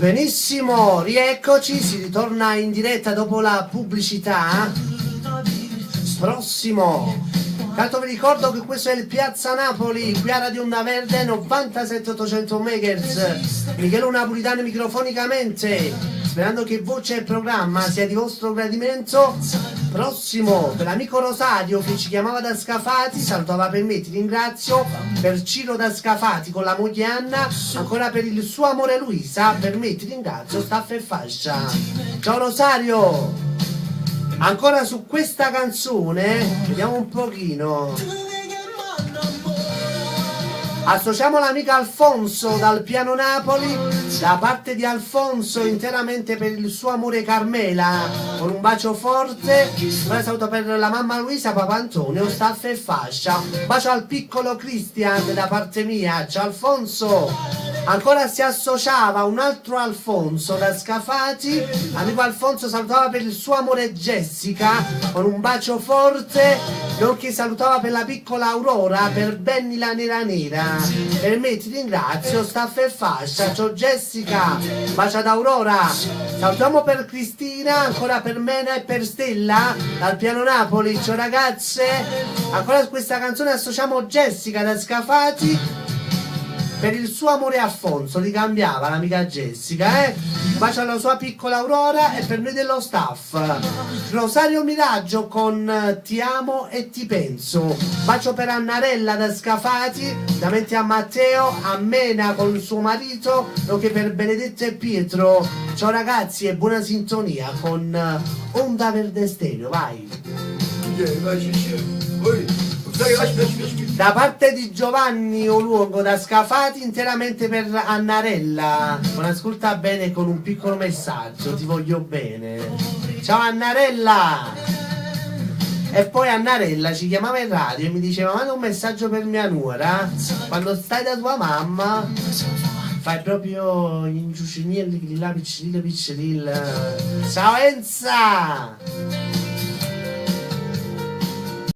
Benissimo, rieccoci, si ritorna in diretta dopo la pubblicità. Prossimo. Tanto vi ricordo che questo è il Piazza Napoli, qui a Radio Onda Verde 97800 MHz. Michele Napolitano microfonicamente, sperando che voce e programma sia di vostro gradimento. Prossimo, per l'amico Rosario che ci chiamava da Scafati, salutava per me, ti ringrazio. Per Ciro da Scafati con la moglie Anna, ancora per il suo amore Luisa, per me, ti ringrazio, staffa e fascia. Ciao Rosario! Ancora su questa canzone, vediamo un pochino. Associamo l'amica Alfonso dal piano Napoli, da parte di Alfonso interamente per il suo amore Carmela, con un bacio forte. Poi saluto per la mamma Luisa, papà Antonio, staffa e fascia. Un bacio al piccolo Christian da parte mia, ciao Alfonso. Ancora si associava un altro Alfonso da Scafati, amico Alfonso salutava per il suo amore Jessica, con un bacio forte, nonché salutava per la piccola Aurora, per Benny la nera nera. Per me ti ringrazio, staffa e fascia, ciao Jessica, bacio ad Aurora. Salutiamo per Cristina, ancora per Mena e per Stella, dal piano Napoli, ciao ragazze. Ancora su questa canzone associamo Jessica da Scafati, per il suo amore Alfonso, li cambiava l'amica Jessica, bacio alla sua piccola Aurora e per noi dello staff. Rosario Miraggio con Ti amo e ti penso. Bacio per Annarella da Scafati, davanti a Matteo, a Mena con il suo marito, nonché per Benedetta e Pietro. Ciao ragazzi e buona sintonia con Onda Verde Stereo, vai. Da parte di Giovanni Oluogo da Scafati, interamente per Annarella. Non ascolta bene con un piccolo messaggio, ti voglio bene. Ciao Annarella! E poi Annarella ci chiamava in radio e mi diceva manda un messaggio per mia nuora. Quando stai da tua mamma fai proprio gli inciucinelli, là piccirilla piccirilla. Ciao Enza!